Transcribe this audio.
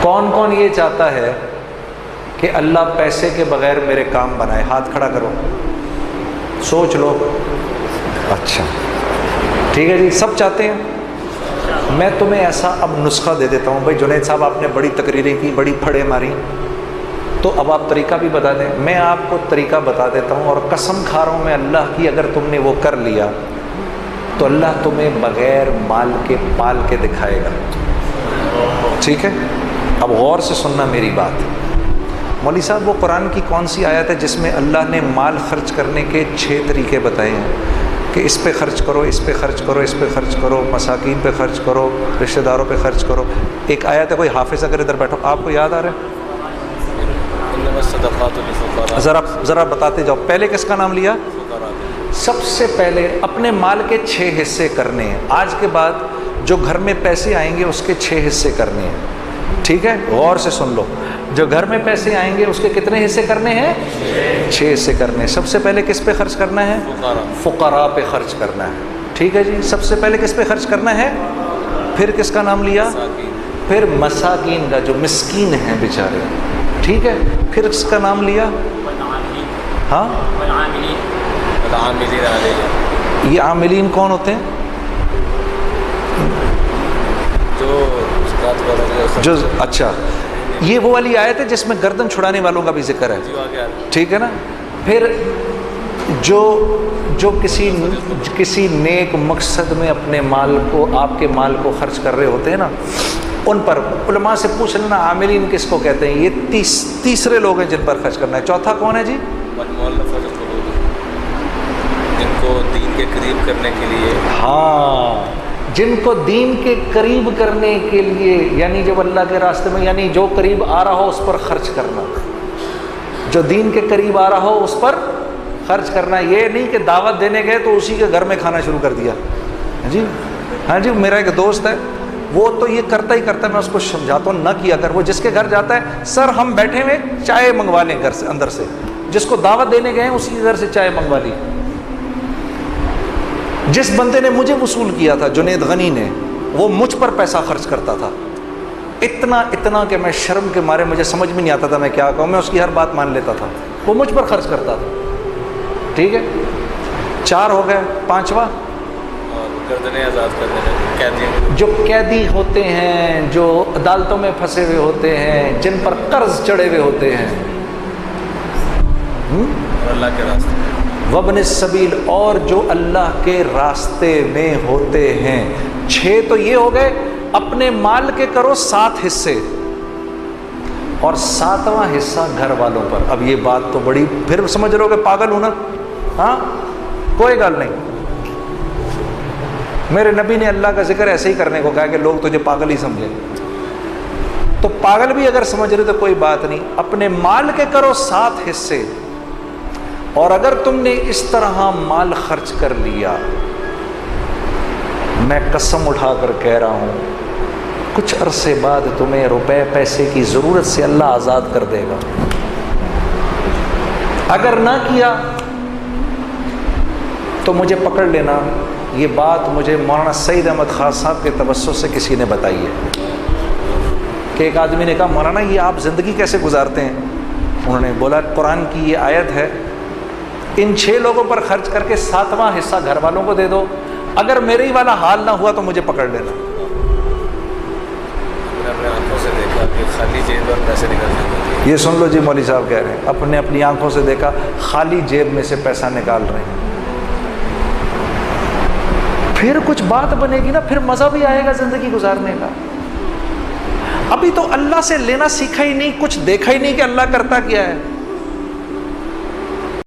کون کون یہ چاہتا ہے کہ اللہ پیسے کے بغیر میرے کام بنائے؟ ہاتھ کھڑا کرو، سوچ لو۔ اچھا ٹھیک ہے جی، سب چاہتے ہیں۔ میں تمہیں ایسا اب نسخہ دے دیتا ہوں، بھائی جنید صاحب آپ نے بڑی تقریریں کی، بڑی پھڑے ماری، تو اب آپ طریقہ بھی بتا دیں۔ میں آپ کو طریقہ بتا دیتا ہوں، اور قسم کھا رہا ہوں میں اللہ کی، اگر تم نے وہ کر لیا تو اللہ تمہیں بغیر مال کے پال کے دکھائے گا۔ ٹھیک ہے، اب غور سے سننا میری بات۔ مولوی صاحب وہ قرآن کی کون سی آیت ہے جس میں اللہ نے مال خرچ کرنے کے 6 طریقے بتائے ہیں کہ اس پہ خرچ کرو، اس پہ خرچ کرو، اس پہ خرچ کرو، مساکین پہ خرچ کرو، رشتہ داروں پہ خرچ کرو؟ ایک آیت ہے، کوئی حافظ اگر ادھر بیٹھو آپ کو یاد آ رہا ہے؟ ذرا بتاتے جاؤ۔ پہلے کس کا نام لیا؟ سب سے پہلے اپنے مال کے 6 حصے کرنے ہیں۔ آج کے بعد جو گھر میں پیسے آئیں گے اس کے 6 حصے کرنے ہیں۔ ٹھیک ہے، غور سے سن لو۔ جو گھر میں پیسے آئیں گے اس کے کتنے حصے کرنے ہیں؟ 6 حصے کرنے ہیں۔ سب سے پہلے کس پہ خرچ کرنا ہے؟ فقراء پہ خرچ کرنا ہے۔ ٹھیک ہے جی، سب سے پہلے کس پہ خرچ کرنا ہے؟ پھر کس کا نام لیا؟ پھر مساکین کا، جو مسکین ہیں بیچارے۔ ٹھیک ہے، پھر اس کا نام لیا؟ ہاں، یہ عاملین کون ہوتے ہیں؟ جو اچھا، یہ وہ والی آیت ہے جس میں گردن چھڑانے والوں کا بھی ذکر ہے۔ ٹھیک ہے نا۔ پھر جو کسی نیک مقصد میں اپنے مال کو، آپ کے مال کو خرچ کر رہے ہوتے ہیں نا، ان پر علماء سے پوچھ لینا عاملین کس کو کہتے ہیں۔ یہ تیسرے لوگ ہیں جن پر خرچ کرنا ہے۔ چوتھا کون ہے جی؟ جن کو دین کے قریب کرنے کے لیے، ہاں، جن کو دین کے قریب کرنے کے لیے، یعنی جب اللہ کے راستے میں، یعنی جو قریب آ رہا ہو اس پر خرچ کرنا، جو دین کے قریب آ رہا ہو اس پر خرچ کرنا۔ یہ نہیں کہ دعوت دینے گئے تو اسی کے گھر میں کھانا شروع کر دیا۔ جی ہاں جی، میرا ایک دوست ہے، وہ تو یہ کرتا ہی کرتا ہے، میں اس کو سمجھاتا ہوں نہ کیا کر۔ وہ جس کے گھر جاتا ہے، سر ہم بیٹھے ہوئے چائے منگوا لیں گھر سے، اندر سے، جس کو دعوت دینے گئے ہیں اسی کے گھر سے چائے منگوا لی۔ جس بندے نے مجھے وصول کیا تھا، جنید غنی نے، وہ مجھ پر پیسہ خرچ کرتا تھا، اتنا کہ میں شرم کے مارے مجھے سمجھ میں نہیں آتا تھا میں کیا کہوں، میں اس کی ہر بات مان لیتا تھا، وہ مجھ پر خرچ کرتا تھا۔ ٹھیک ہے، 4 ہو گئے، 5واں گردنیں آزاد کرنے، جو قیدی ہوتے ہیں، جو عدالتوں میں پھنسے ہوئے ہوتے ہیں، جن پر قرض چڑھے ہوئے ہوتے ہیں، اللہ کے راستے، وابن السبیل، اور جو اللہ کے راستے میں ہوتے ہیں۔ 6 تو یہ ہو گئے۔ اپنے مال کے کرو 7 حصے، اور 7واں حصہ گھر والوں پر۔ اب یہ بات تو بڑی، پھر سمجھ رہو کہ پاگل ہوں نا؟ ہاں، کوئی گل نہیں، میرے نبی نے اللہ کا ذکر ایسے ہی کرنے کو کہا کہ لوگ تجھے پاگل ہی سمجھیں، تو پاگل بھی اگر سمجھ رہے تو کوئی بات نہیں۔ اپنے مال کے کرو 7 حصے، اور اگر تم نے اس طرح مال خرچ کر لیا، میں قسم اٹھا کر کہہ رہا ہوں کچھ عرصے بعد تمہیں روپے پیسے کی ضرورت سے اللہ آزاد کر دے گا۔ اگر نہ کیا تو مجھے پکڑ لینا۔ یہ بات مجھے مولانا سعید احمد خان صاحب کے توسط سے کسی نے بتائی ہے کہ ایک آدمی نے کہا مولانا یہ آپ زندگی کیسے گزارتے ہیں؟ انہوں نے بولا قرآن کی یہ آیت ہے، ان 6 لوگوں پر خرچ کر کے 7واں حصہ گھر والوں کو دے دو، اگر میرے ہی والا حال نہ ہوا تو مجھے پکڑ لینا۔ اپنے آنکھوں سے دیکھا کہ خالی جیب پر پیسے نکلتے ہیں۔ یہ سن لو جی، مولوی صاحب کہہ رہے ہیں اپنی آنکھوں سے دیکھا، خالی جیب میں سے پیسہ نکال رہے ہیں۔ پھر کچھ بات بنے گی نا، پھر مزہ بھی آئے گا زندگی گزارنے کا۔ ابھی تو اللہ سے لینا سیکھا ہی نہیں، کچھ دیکھا ہی نہیں کہ اللہ کرتا کیا ہے۔